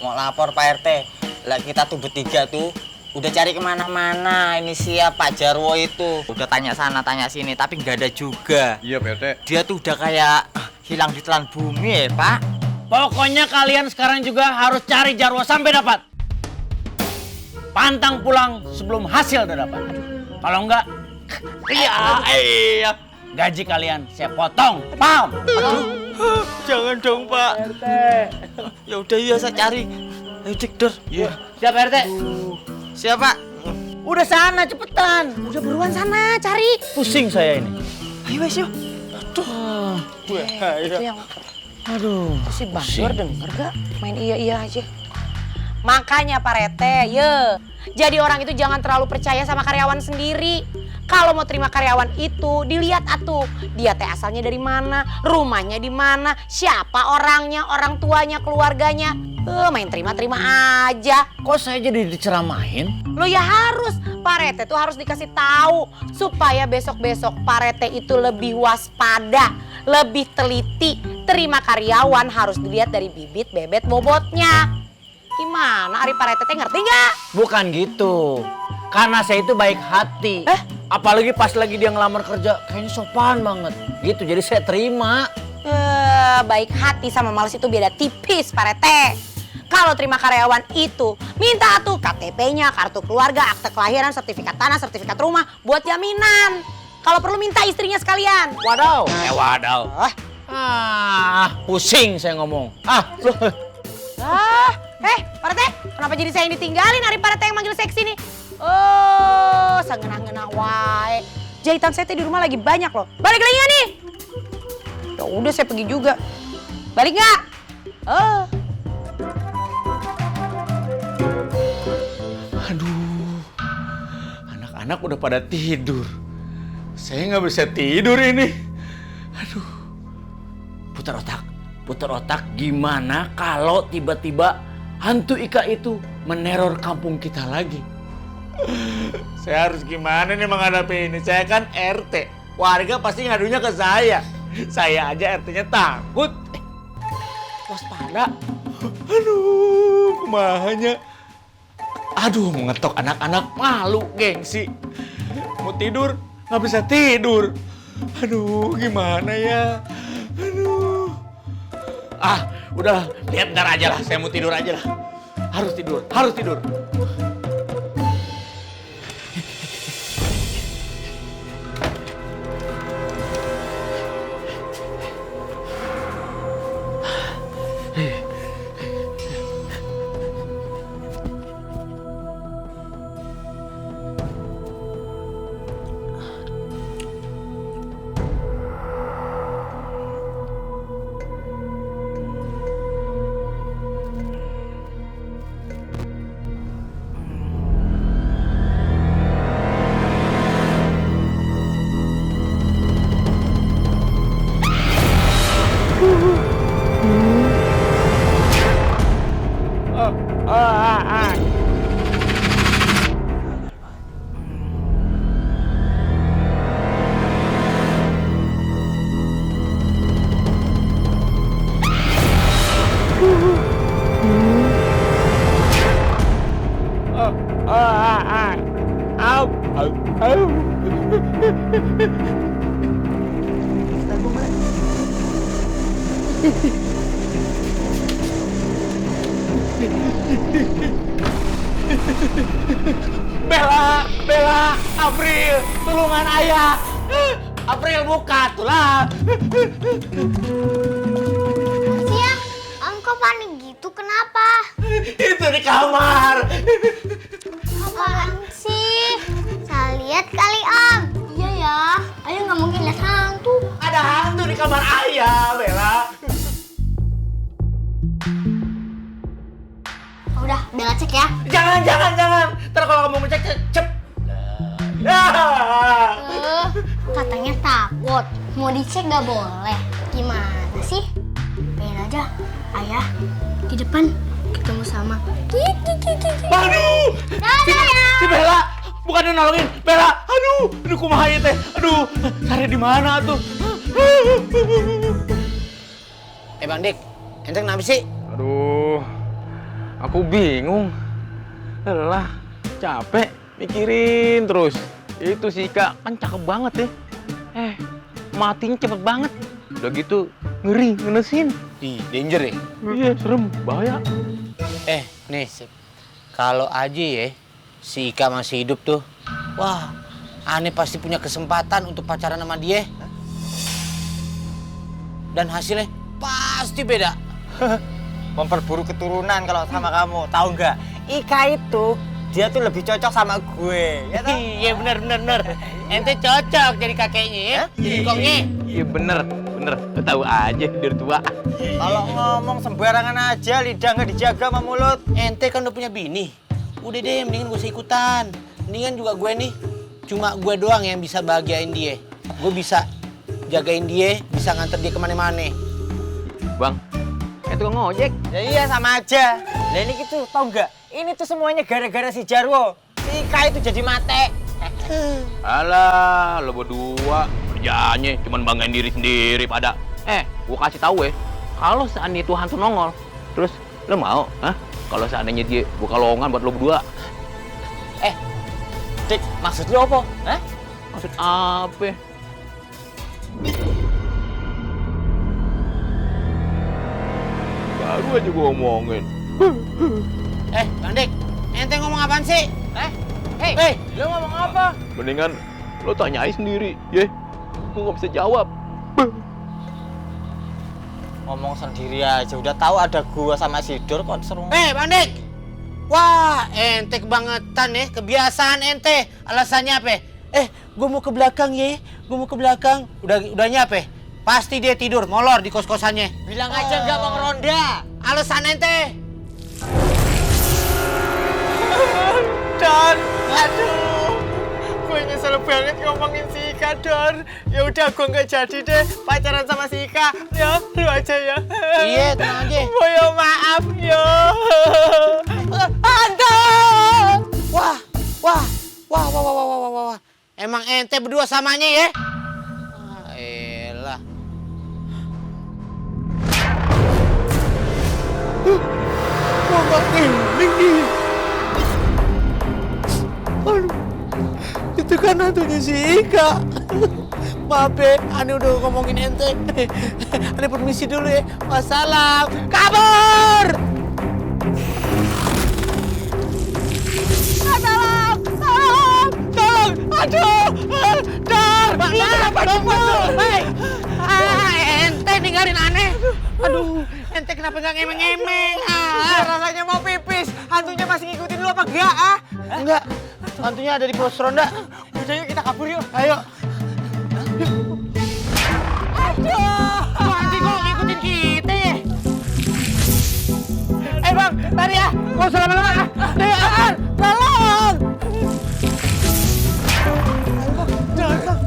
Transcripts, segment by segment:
Mau lapor Pak RT. Lah kita tuh bertiga tuh udah cari kemana-mana. Ini siapa Pak Jarwo itu. Udah tanya sana tanya sini tapi nggak ada juga. Iya Pak RT. Dia tuh udah kayak hilang di telan bumi ya Pak. Pokoknya kalian sekarang juga harus cari Jarwo sampai dapat. Pantang pulang sebelum hasil udah dapat. Kalau enggak, iya, gaji kalian saya potong. Paham? Jangan dong Pak. RT. Ya udah ya saya cari. Ayo cek Dor. Iya. Siapa RT? Siapa? Udah sana cepetan. Udah buruan sana cari. Pusing saya ini. Ayo wes yuk. Itu yang Aduh. si Bandor denger gak? Main iya aja. Makanya Pak Rete, jadi orang itu jangan terlalu percaya sama karyawan sendiri. Kalau mau terima karyawan itu, dilihat atuh. Dia teh asalnya dari mana, rumahnya di mana, siapa orangnya, orang tuanya, keluarganya. Main terima-terima aja. Kok saya jadi diceramahin? Lo ya harus, Pak Rete tuh harus dikasih tahu supaya besok-besok Pak Rete itu lebih waspada, lebih teliti. Terima karyawan harus dilihat dari bibit, bebet, bobotnya. Gimana Ari Pak Rete teh ngerti nggak? Bukan gitu. Karena saya itu baik hati. Apalagi pas lagi dia ngelamar kerja, kayaknya sopan banget. Gitu, jadi saya terima. Baik hati sama males itu beda tipis Pak Rete. Kalau terima karyawan itu, minta tuh KTP-nya, kartu keluarga, akte kelahiran, sertifikat tanah, sertifikat rumah buat jaminan. Kalau perlu minta istrinya sekalian. Wadaw. Wadaw. Pusing saya ngomong. Lu. Pak Rete, kenapa jadi saya yang ditinggalin Ari Pak Rete yang manggil saya kesini? Oh, sangenah-ngenah wae. Jahitan saya di rumah lagi banyak loh. Balik lagi nggak nih? Ya udah saya pergi juga. Balik nggak? Aduh, anak-anak udah pada tidur. Saya nggak bisa tidur ini. Aduh, putar otak gimana kalau tiba-tiba hantu Ika itu meneror kampung kita lagi? Saya harus gimana nih menghadapi ini? Saya kan RT, warga pasti ngadunya ke saya. Saya aja RT-nya takut. Waspada. Aduh, kumahanya. Aduh, mengetok anak-anak malu, gengsi. Mau tidur, nggak bisa tidur. Aduh, gimana ya? Aduh. Udah, lihat ntar aja lah. Saya mau tidur aja lah. Harus tidur. Bella, April, tulungan ayah. April buka tuh lah. Siang, engkau panik gitu kenapa? Itu di kamar. Apaan sih? Saya lihat kali Om. Iya ya, ayah nggak mungkin lihat hantu. Ada hantu di kamar ayah, Bella. Udah, Bella cek ya. Jangan. Ntar kalau kamu ngecek, cep. Katanya takut. Mau dicek nggak boleh. Gimana sih? Pengen aja, ayah di depan ketemu sama Kiki. Aduh! Si Bella, bukannya nolongin. Bella, aduh kumaha ieu teh. Aduh, cari di mana tuh? Bang Dik, ente kenapa sih? Aduh, Aku bingung. Lelah, capek, mikirin terus. Itu si Ika kan cakep banget ya. Matinya cepet banget. Udah gitu, ngeri, ngenesin. Ih, danger ya? Iya, serem, bahaya. Nih, kalau aja ya si Ika masih hidup tuh, wah, Ane pasti punya kesempatan untuk pacaran sama dia. Dan hasilnya pasti beda. Memperburu keturunan kalau sama kamu, tahu nggak? Ika itu dia tuh lebih cocok sama gue, ya toh? Iya bener. Ente cocok jadi kakeknya ya, jadi kongnya. Iya bener. Lo tahu aja dari tua. Kalau ngomong sembarangan aja, lidah nggak dijaga sama mulut. Ente kan udah punya bini. Udah deh, mendingan gue usah ikutan. Mendingan juga gue nih, cuma gue doang yang bisa bahagiain dia. Gue bisa jagain dia, bisa nganter dia kemana-mana. Bang, itu ngojek. Ya iya sama aja. Lah ini gitu, tahu nggak? Ini tuh semuanya gara-gara si Jarwo. Si Ika itu jadi mate. Alah, lo berdua kerjaannya cuman banggain diri sendiri pada. Gua kasih tahu ya, kalau seandainya itu hantu nongol, terus lo mau, kalau seandainya dia buka lowongan buat lo berdua. Dik, maksud lu apa? Hah? Maksud apa? Baru aja gua ngomongin. Bang Dik, ente ngomong apaan sih? Hei, lu ngomong apa? Mendingan lo tanyain sendiri, ya. Gua nggak bisa jawab. Ngomong sendiri aja, udah tahu ada gua sama si Dor kok seru. Bang Dik. Wah, ente kebangetan ya, kebiasaan ente. Alasannya apa? Gue mau ke belakang ya, gue mau ke belakang. Udahnya apa? Pasti dia tidur, molor di kos-kosannya. Bilang aja nggak mau ngeronda. Alasan ente. Don, aduh, gue nyesel banget ngomongin si Ika, Don. Ya udah, gue nggak jadi deh pacaran sama si Ika. Ya, lu aja ya. Iya, tenang aja. Boyo maaf ya. Aduh! Wah. Emang ente berdua samanya ya? Elah. Gua nggak ngiling nih. Aduh, itu kan hantunya si Ika. Maaf ya, Ane udah ngomongin ente. Ane permisi dulu ya. Wassalam. Kabur! Aduh! Dar! Ente ninggalin Ane. Aduh, ente kenapa nggak ngemeng-ngemeng? Rasanya mau pipis, hantunya masih ngikutin lu apa enggak? Enggak, hantunya ada di pos ronda. Udah yuk kita kabur yuk. Ayo. Aduh! Nanti kok ngikutin kita ya? Bang, tadi ya, nggak usah lama-lama. Tolong!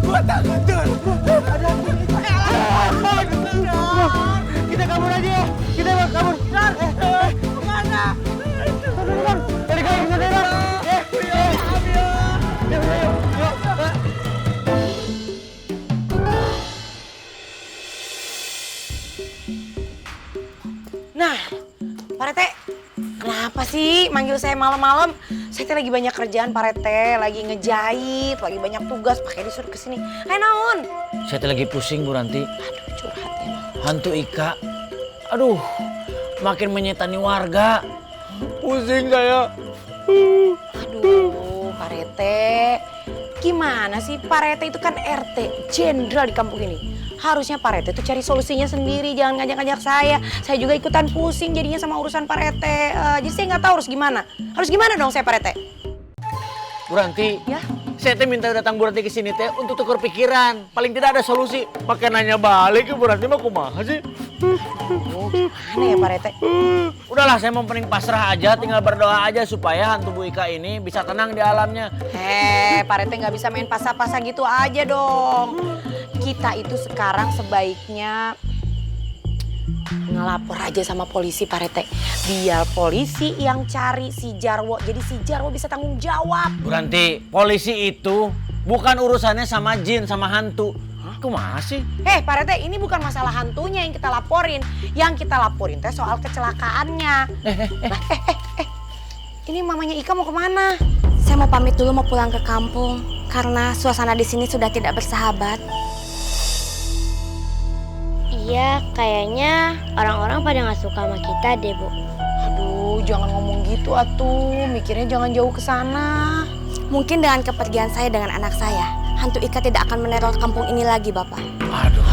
Gua takut, Don. Kita kabur aja ya. Kita kabur. Kemana? Balik lagi ke sana. Nah, Pak Rete, kenapa sih manggil saya malam-malam? Saya teh lagi banyak kerjaan, Pak Rete, lagi ngejahit, lagi banyak tugas, pakai disuruh kesini. Naon? Saya lagi pusing Bu Ranti. Aduh, curhat ya. Hantu Ika. Aduh, makin menyetani warga. Pusing saya. Aduh, Pak Rete. Gimana sih Pak Rete itu kan RT, jenderal di kampung ini. Harusnya Pak Rete tuh cari solusinya sendiri, jangan ngajak-ngajak saya. Saya juga ikutan pusing jadinya sama urusan Pak Rete. Jadi saya nggak tahu harus gimana. Harus gimana dong saya Pak Rete? Bu Ranti, Ya? saya teh minta datang Bu Ranti ke sini teh untuk tukar pikiran. Paling tidak ada solusi. Pakai nanya balik ke Bu Ranti mah kumaha sih? Aneh ya Pak Rete? Udahlah, saya mau pening pasrah aja, tinggal berdoa aja supaya hantu Bu Ika ini bisa tenang di alamnya. Pak Rete nggak bisa main pasah-pasah gitu aja dong. Kita itu sekarang sebaiknya ngelapor aja sama polisi Pak Rete. Biar polisi yang cari si Jarwo. Jadi si Jarwo bisa tanggung jawab. Bu Ranti, polisi itu bukan urusannya sama jin, sama hantu. kumaha sih? Pak Rete, ini bukan masalah hantunya yang kita laporin. Yang kita laporin teh soal kecelakaannya. Ini mamanya Ika mau kemana? Saya mau pamit dulu, mau pulang ke kampung karena suasana di sini sudah tidak bersahabat. Iya, kayaknya orang-orang pada nggak suka sama kita deh, Bu. Aduh, jangan ngomong gitu atuh. Mikirnya jangan jauh ke sana. Mungkin dengan kepergian saya dengan anak saya, hantu Ika tidak akan meneror kampung ini lagi, Bapak. Aduh.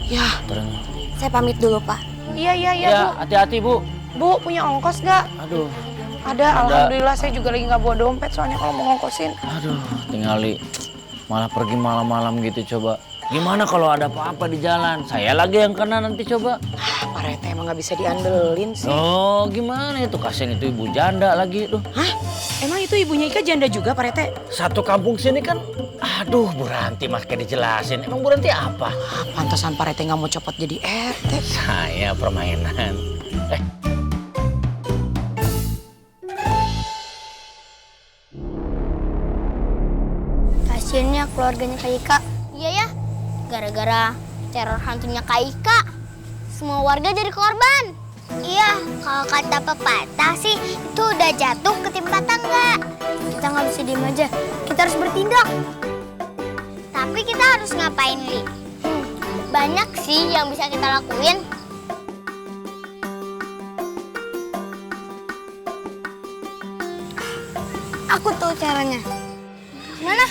Ya, Terus. Saya pamit dulu, Pak. iya, Ya, Bu. hati-hati, Bu. Bu, punya ongkos nggak? Aduh. Ada, alhamdulillah saya juga lagi nggak bawa dompet soalnya kalau mau ngongkosin. Aduh, tinggali malah pergi malam-malam gitu coba. Gimana kalau ada apa-apa di jalan? Saya lagi yang kena nanti coba. Pak Rete emang nggak bisa diandelin sih. Oh, gimana itu? Kasian itu ibu janda lagi tuh. Hah? Emang itu ibunya Ika janda juga, Pak Rete? Satu kampung sini kan, aduh Bu Ranti mah kayak dijelasin. Emang Bu Ranti apa? Pantasan Pak Rete nggak mau copot jadi RT. Saya permainan. Kasiannya keluarganya Kak Ika. Iya ya, gara-gara teror hantunya Kak Ika, semua warga jadi korban. Iya, kalau kata pepatah sih, itu udah jatuh ketimpa tangga. Kita nggak bisa diem aja, kita harus bertindak. Tapi kita harus ngapain, Li? Banyak sih yang bisa kita lakuin. Aku tahu caranya. Mana?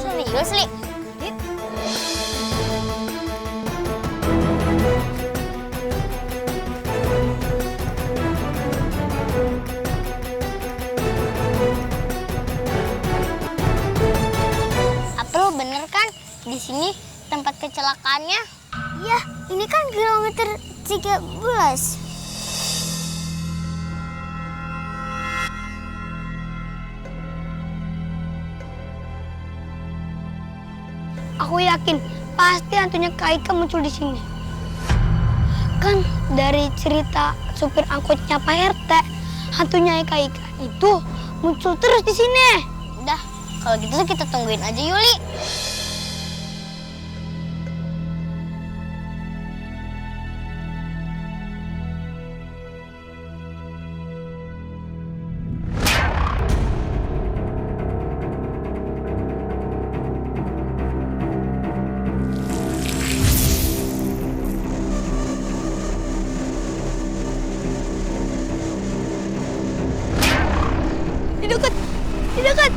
Serius, Li? April bener kan? Di sini tempat kecelakaannya. Iya, ini kan kilometer 13. Aku yakin pasti hantunya Kak Ika muncul di sini. Kan dari cerita supir angkotnya Pak RT, hantunya Kak Ika itu muncul terus di sini. Udah, kalau gitu kita tungguin aja Yuli. Di dekat, di dekat.